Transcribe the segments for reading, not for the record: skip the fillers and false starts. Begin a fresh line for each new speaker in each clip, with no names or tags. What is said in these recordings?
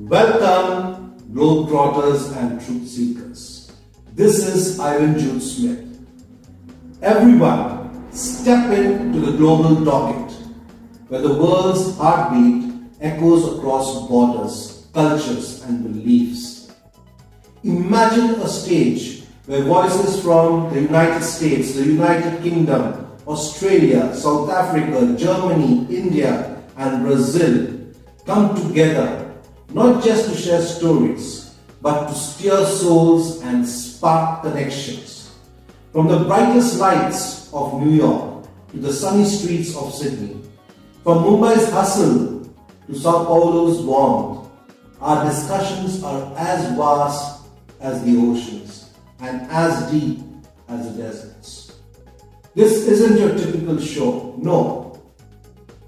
Welcome, globetrotters and truth seekers. This is Jude Smith. Everyone, step into the global docket, where the world's heartbeat echoes across borders, cultures, and beliefs. Imagine a stage where voices from the United States, the United Kingdom, Australia, South Africa, Germany, India, and Brazil come together not just to share stories, but to stir souls and spark connections. From the brightest lights of New York to the sunny streets of Sydney, from Mumbai's hustle to Sao Paulo's warmth, our discussions are as vast as the oceans and as deep as the deserts. This isn't your typical show, no.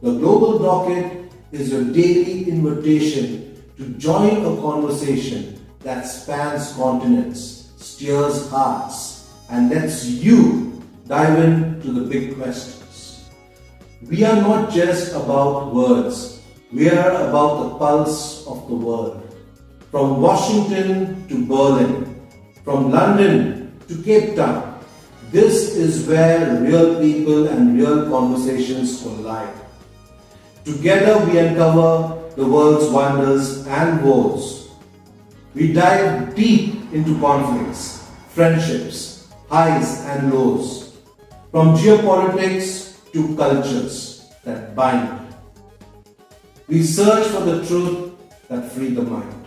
The Global Docket is your daily invitation to join a conversation that spans continents, stirs hearts, and lets you dive into the big questions. We are not just about words, we are about the pulse of the world. From Washington to Berlin, from London to Cape Town, this is where real people and real conversations collide. Together we uncover the world's wonders and woes. We dive deep into conflicts, friendships, highs and lows, from geopolitics to cultures that bind. We search for the truth that frees the mind.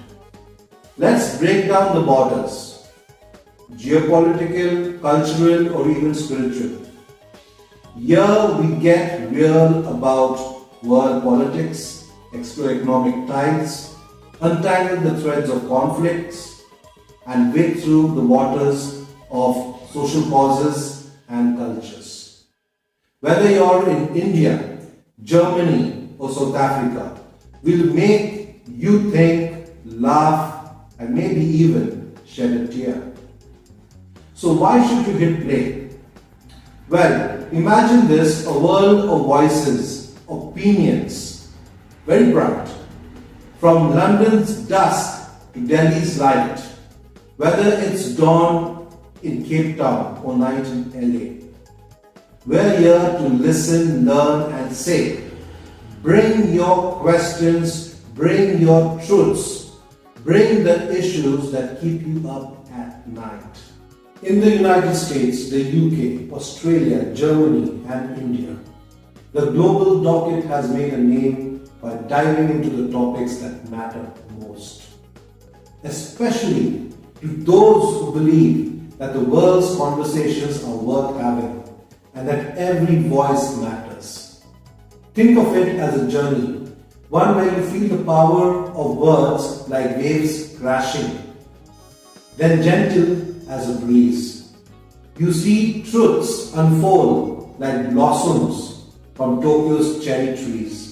Let's break down the borders, geopolitical, cultural, or even spiritual. Here we get real about world politics, explore economic ties, untangle the threads of conflicts, and wade through the waters of social causes and cultures. Whether you're in India, Germany, or South Africa, we'll make you think, laugh, and maybe even shed a tear. So why should you hit play? Well, imagine this, a world of voices, opinions, very bright, from London's dusk to Delhi's light, whether it's dawn in Cape Town or night in LA. We're here to listen, learn, and say, bring your questions, bring your truths, bring the issues that keep you up at night. In the United States, the UK, Australia, Germany, and India, the Global Docket has made a name by diving into the topics that matter most. Especially to those who believe that the world's conversations are worth having and that every voice matters. Think of it as a journey, one where you feel the power of words like waves crashing, then gentle as a breeze. You see truths unfold like blossoms from Tokyo's cherry trees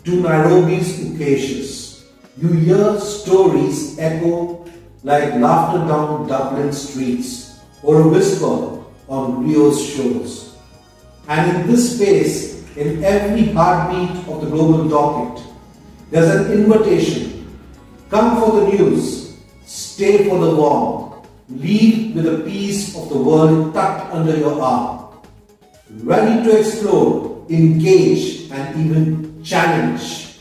to Nairobi's acacias. You hear stories echo like laughter down Dublin streets or a whisper on Rio's shores. And in this space, in every heartbeat of the Global Docket, there's an invitation. Come for the news, stay for the warmth, leave with a piece of the world tucked under your arm. Ready to explore, engage, and even challenge.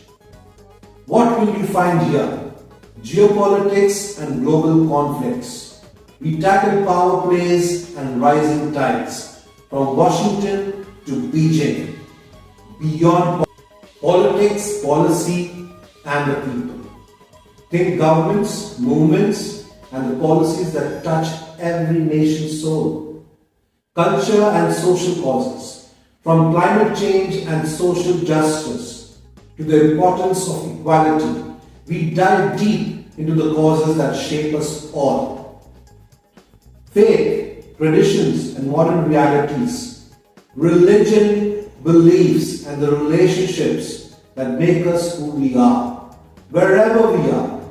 What will you find here? Geopolitics and global conflicts. We tackle power plays and rising tides, from Washington to Beijing, beyond politics, policy, and the people. Think governments, movements, and the policies that touch every nation's soul. Culture and social causes, from climate change and social justice to the importance of equality. We dive deep into the causes that shape us all. Faith, traditions, and modern realities. Religion, beliefs, and the relationships that make us who we are, wherever we are.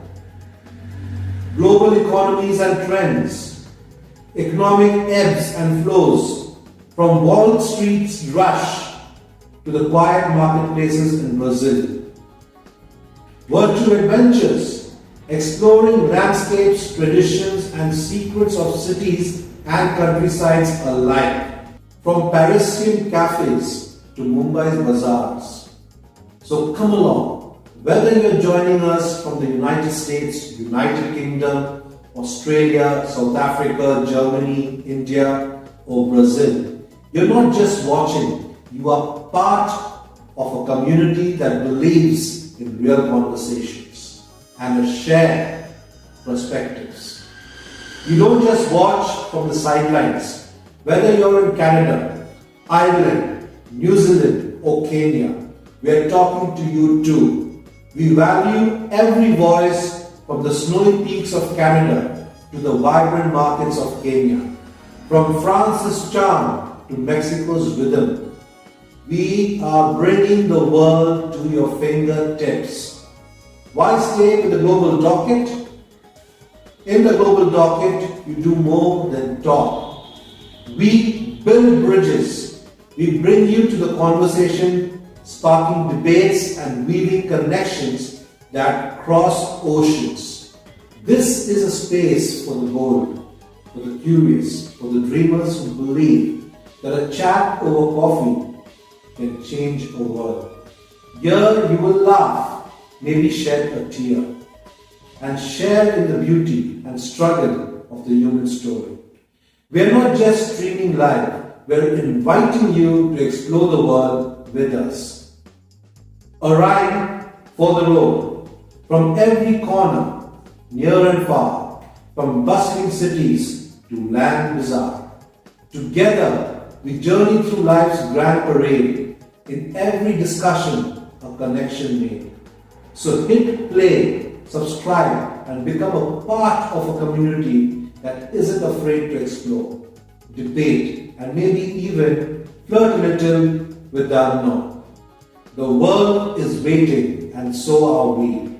Global economies and trends. Economic ebbs and flows, from Wall Street's rush to the quiet marketplaces in Brazil. Virtual adventures, exploring landscapes, traditions and secrets of cities and countrysides alike, from Parisian cafes to Mumbai's bazaars. So come along, whether you're joining us from the United States, United Kingdom, Australia, South Africa, Germany, India or Brazil, you're not just watching, you are part of a community that believes in real conversations and a shared perspectives. You don't just watch from the sidelines. Whether you're in Canada, Ireland, New Zealand or Kenya, we are talking to you too. We value every voice, from the snowy peaks of Canada to the vibrant markets of Kenya, from France's charm to Mexico's rhythm. We are bringing the world to your fingertips. Why stay with the Global Docket? In the Global Docket, you do more than talk. We build bridges. We bring you to the conversation, sparking debates and weaving connections that cross oceans. This is a space for the bold, for the curious, for the dreamers who believe that a chat over coffee can change a world. Here you will laugh, maybe shed a tear, and share in the beauty and struggle of the human story. We are not just streaming live, we are inviting you to explore the world with us. A ride for the road, from every corner, near and far, from bustling cities to land bazaar. Together, we journey through life's grand parade. In every discussion, a connection made. So hit play, subscribe, and become a part of a community that isn't afraid to explore, debate, and maybe even flirt a little with the unknown. The world is waiting, and so are we.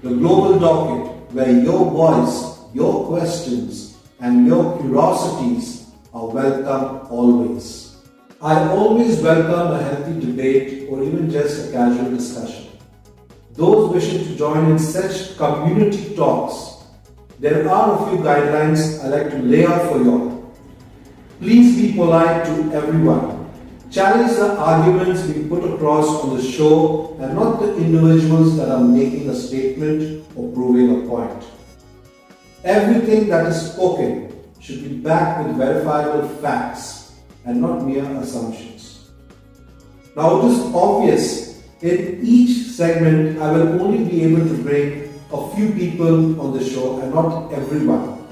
The Global Docket, where your voice, your questions, and your curiosities are welcome always. I always welcome a healthy debate or even just a casual discussion. Those wishing to join in such community talks, there are a few guidelines I like to lay out for you all. Please be polite to everyone. Challenge the arguments being put across on the show and not the individuals that are making a statement or proving a point. Everything that is spoken should be backed with verifiable facts and not mere assumptions. Now it is obvious, in each segment I will only be able to bring a few people on the show and not everyone.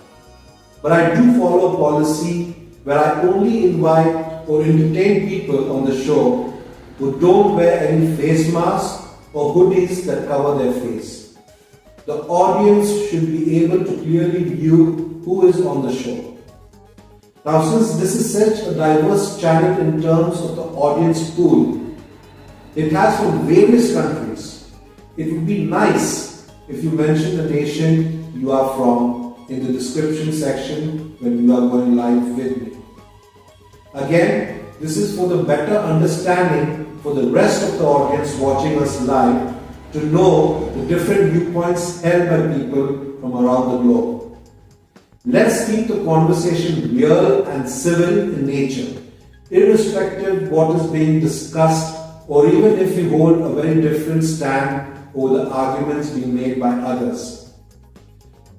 But I do follow a policy where I only invite or entertain people on the show who don't wear any face masks or hoodies that cover their face. The audience should be able to clearly view who is on the show. Now, since this is such a diverse channel in terms of the audience pool, it has from various countries. It would be nice if you mention the nation you are from in the description section when you are going live with me. Again, this is for the better understanding for the rest of the audience watching us live to know the different viewpoints held by people from around the globe. Let's keep the conversation real and civil in nature, irrespective of what is being discussed or even if we hold a very different stand over the arguments being made by others.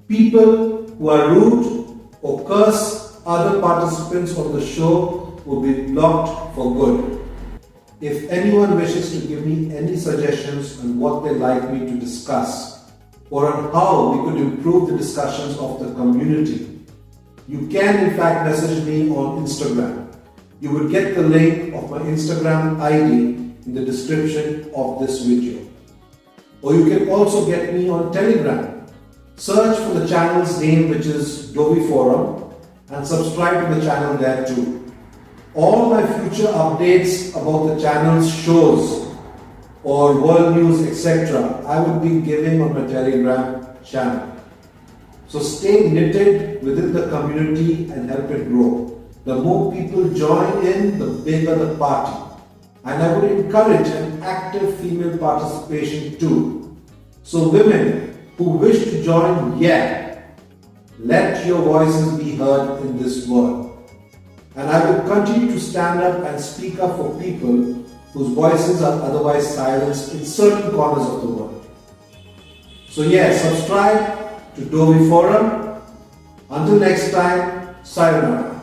People who are rude or curse other participants of the show will be blocked for good. If anyone wishes to give me any suggestions on what they'd like me to discuss, or on how we could improve the discussions of the community, you can in fact message me on Instagram. You will get the link of my Instagram ID in the description of this video. Or you can also get me on Telegram. Search for the channel's name, which is Dovii Forum, and subscribe to the channel there too. All my future updates about the channel's shows or world news, etc., I will be giving on my Telegram channel. So stay knitted within the community and help it grow. The more people join in, the bigger the party. And I would encourage an active female participation too. So women who wish to join, let your voices be heard in this world. And I will continue to stand up and speak up for people whose voices are otherwise silenced in certain corners of the world. So subscribe to Dovii Forum. Until next time, sayonara.